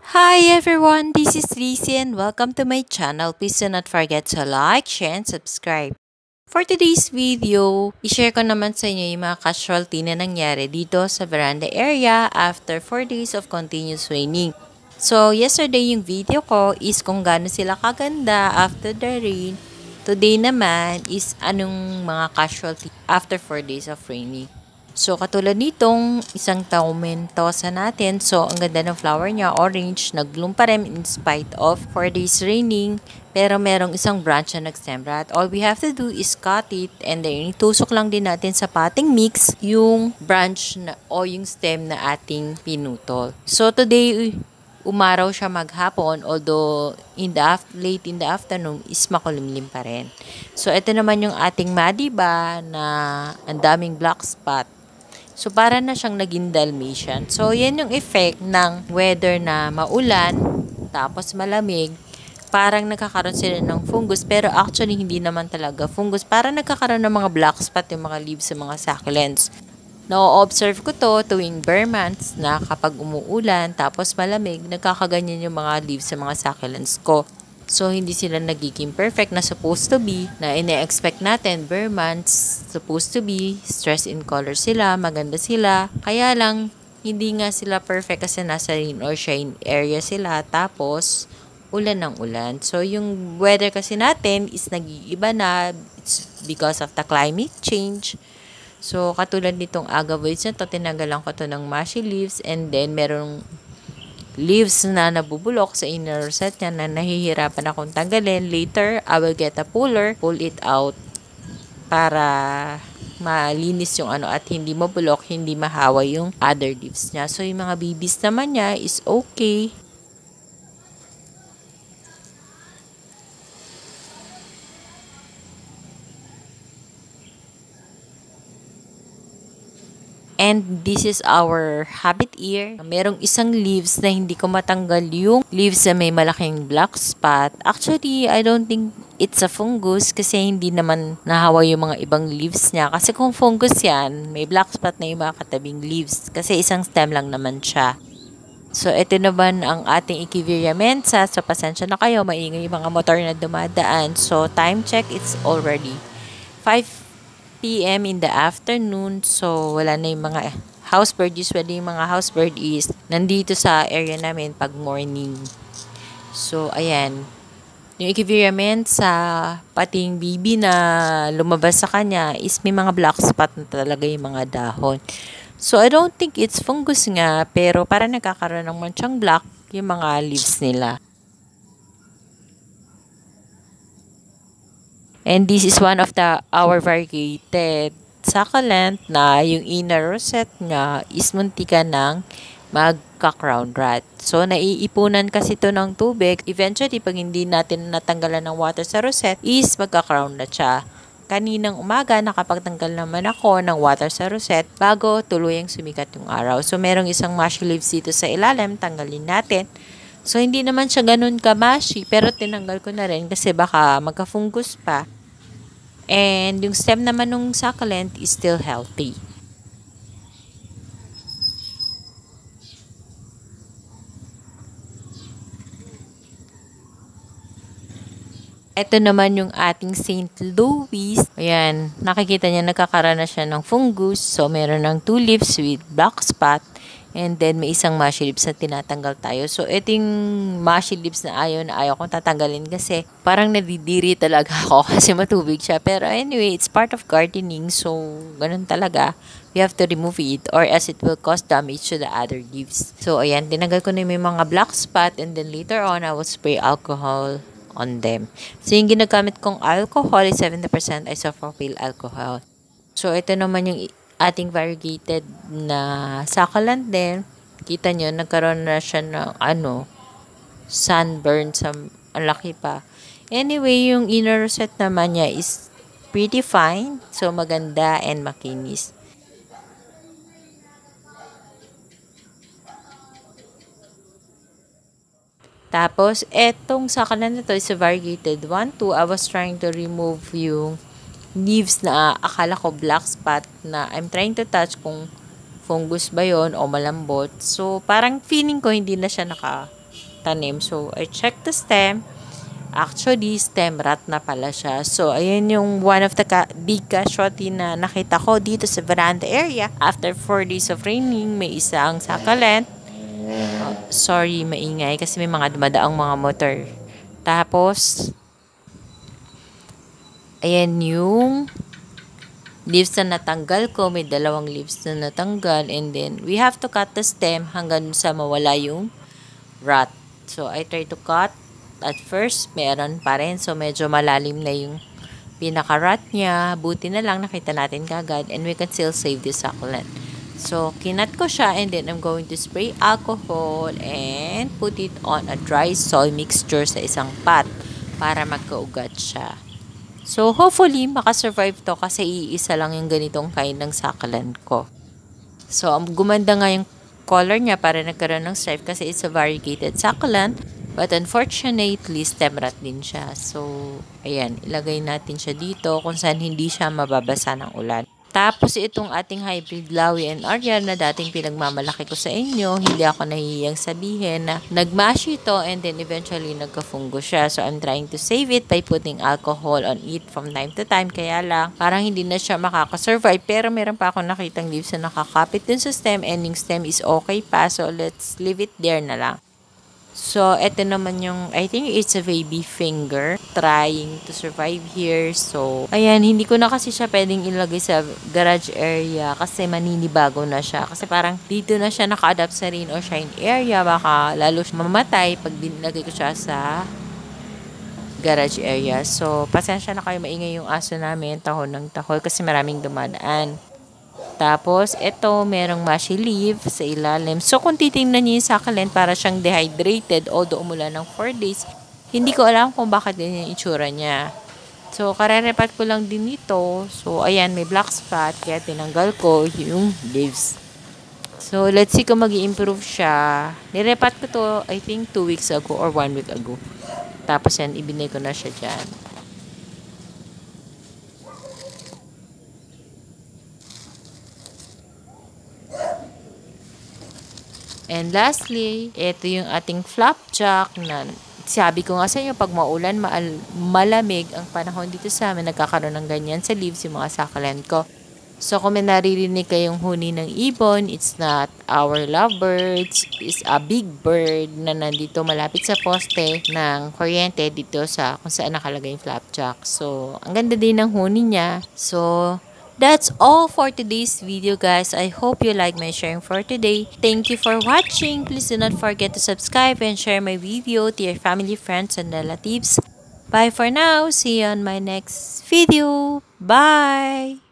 Hi everyone, this is Lizzie and welcome to my channel. Please do not forget to like, share, and subscribe. For today's video, i-share ko naman sa inyo yung mga casualty na nangyari dito sa veranda area after 4 days of continuous raining. So, yesterday yung video ko is kung gaano sila kaganda after the rain. Today naman is anong mga casualty after 4 days of raining. So, katulad nitong isang tomentosa natin. So, ang ganda ng flower niya, orange, nag-bloom pa rin in spite of 4 days raining. Pero merong isang branch na nag-stemra. All we have to do is cut it and then itusok lang din natin sa potting mix yung branch na, o yung stem na ating pinutol. So, today, umaraw siya maghapon, although late in the afternoon is makulimlim pa rin. So, ito naman yung ating madiba na ang daming black spot. So, para na siyang naging Dalmatian. So, yan yung effect ng weather na maulan, tapos malamig. Parang nagkakaroon sila ng fungus, pero actually hindi naman talaga fungus. Parang nagkakaroon ng mga black spot yung mga leaves sa mga succulents. Na-observe ko to tuwing bare months na kapag umuulan, tapos malamig, nagkakaganyan yung mga leaves sa mga succulents ko. So, hindi sila nagiging perfect na supposed to be, na ine-expect natin, bare months, supposed to be, stress in color sila, maganda sila. Kaya lang, hindi nga sila perfect kasi nasa rain or shine area sila, tapos, ulan ng ulan. So, yung weather kasi natin is nag-iiba na, it's because of the climate change. So, katulad nitong agavoids na to, tinanggalan ko to ng mushy leaves, and then, merong leaves na nabubulok sa inner rosette niya na nahihirapan akong tanggalin. Later, I will get a puller, pull it out para malinis yung at hindi mabulok, hindi mahawa yung other leaves niya. So, yung mga bibis naman niya is okay. And this is our habit ear. Merong isang leaves na hindi ko matanggal yung leaves na may malaking black spot. Actually, I don't think it's a fungus kasi hindi naman nahawa yung mga ibang leaves niya. Kasi kung fungus yan, may black spot na yung mga katabing leaves. Kasi isang stem lang naman siya. So, ito naman ang ating Echeveria mensa. So, pasensya na kayo. Maingay yung mga motor na dumadaan. So, time check, it's already 5 p.m. in the afternoon. So, wala na yung mga house bird. Usually, yung mga house bird is nandito sa area namin pag morning. So, ayan. Yung Echeveria mensa, pati yung bibi na lumabas sa kanya is may mga black spot na talaga yung mga dahon. So, I don't think it's fungus nga, pero para nagkakaroon ng manchang black yung mga leaves nila. And this is one of our variegated succulent na yung inner rosette niya is muntika ng magka-crown rot. So, naiipunan kasi ito ng tubig. Eventually, pag hindi natin natanggalan ng water sa rosette, is magka-crown rot siya. Kaninang umaga, nakapagtanggal naman ako ng water sa rosette bago tuluyang sumikat yung araw. So, merong isang mushy leaves dito sa ilalim, tanggalin natin. So, hindi naman siya ganun ka-mushy, pero tinanggal ko na rin kasi baka magka-fungus pa. And yung stem naman ng succulent is still healthy. Ito naman yung ating St. Louis. Ayan, nakikita niya nagkakaroon na siya ng fungus. So, meron ng 2 leaves with black spot. And then, may isang mushy leaves na tinatanggal tayo. So, ito yung mushy leaves na ayaw kong tatanggalin kasi parang nadidiri talaga ako kasi matubig siya. Pero anyway, it's part of gardening. So, ganun talaga. We have to remove it or else it will cause damage to the other leaves. So, ayan, tinanggal ko na yung mga black spot and then later on, I will spray alcohol on them. So, yung ginagamit kong alcohol is 70% isopropyl alcohol. So, ito naman yung ating variegated na succulent din. Kita nyo, nagkaroon na siya ng sunburn sa ang laki pa. Anyway, yung inner rosette naman niya is pretty fine. So, maganda and makinis. Tapos, etong succulent na to is a variegated one. I was trying to remove yung leaves na akala ko black spot na I'm trying to touch kung fungus ba yon o malambot. So, parang feeling ko hindi na siya tanim. So, I checked the stem. Actually, stem rot na pala siya. So, ayan yung one of the big casualty na nakita ko dito sa veranda area. After 4 days of raining, may isang succulent. Sorry, maingay kasi may mga dumadaang mga motor. Tapos, ayan yung leaves na natanggal ko. May 2 leaves na natanggal. And then, we have to cut the stem hanggang sa mawala yung rot. So, I try to cut. At first, meron pa rin. So, medyo malalim na yung pinaka-rot niya. Buti na lang nakita natin kagad. And we can still save this succulent. So, kinat ko siya. And then, I'm going to spray alcohol and put it on a dry soil mixture sa isang pot para magkaugat siya. So, hopefully, makasurvive to kasi iisa lang yung ganitong kind ng succulent ko. So, gumanda nga yung color niya para nagkaroon ng stripe kasi it's a variegated succulent. But unfortunately, stem rot din siya. So, ayan, ilagay natin siya dito kung saan hindi siya mababasa ng ulan. Tapos, itong ating hybrid Lawi and Aryan na dating pinagmamalaki ko sa inyo, hindi ako nahihiyang sabihin na nagmash ito and then eventually nagka-fungo siya. So, I'm trying to save it by putting alcohol on it from time to time. Kaya lang, parang hindi na siya makakasurvive. Pero meron pa akong nakitang leaves na nakakapit dun sa stem and yung stem is okay pa. So, let's leave it there na lang. So, ito naman yung, I think it's a baby finger trying to survive here. So, ayan, hindi ko na kasi siya pwedeng ilagay sa garage area kasi maninibago na siya. Kasi parang dito na siya naka-adapt sa rain or shine area. Baka lalo siya mamatay pag dinilagay ko siya sa garage area. So, pasensya na kayo, maingay yung aso namin, tahol ng tahol kasi maraming dumadaan. Tapos, ito, merong mushy leaf sa ilalim. So, kung titingnan niyo yung succulent, para siyang dehydrated, although umulan ng 4 days, hindi ko alam kung bakit din yung itsura niya. So, karerepat ko lang din ito. So, ayan, may black spot, kaya tinanggal ko yung leaves. So, let's see kung mag-i-improve siya. Nirepat ko to, I think, 2 weeks ago or 1 week ago. Tapos, yan, ibinay ko na siya dyan. And lastly, ito yung ating flapjack na sabi ko nga sa inyo, pag maulan, malamig ang panahon dito sa amin, nagkakaroon ng ganyan sa leaves yung mga succulent ko. So, kung may naririnig kayong huni ng ibon, it's not our lovebirds. It's a big bird na nandito malapit sa poste ng kuryente dito sa kung saan nakalagay yung flapjack. So, ang ganda din ng huni niya. So, that's all for today's video, guys. I hope you like my sharing for today. Thank you for watching. Please do not forget to subscribe and share my video to your family, friends, and relatives. Bye for now. See you on my next video. Bye!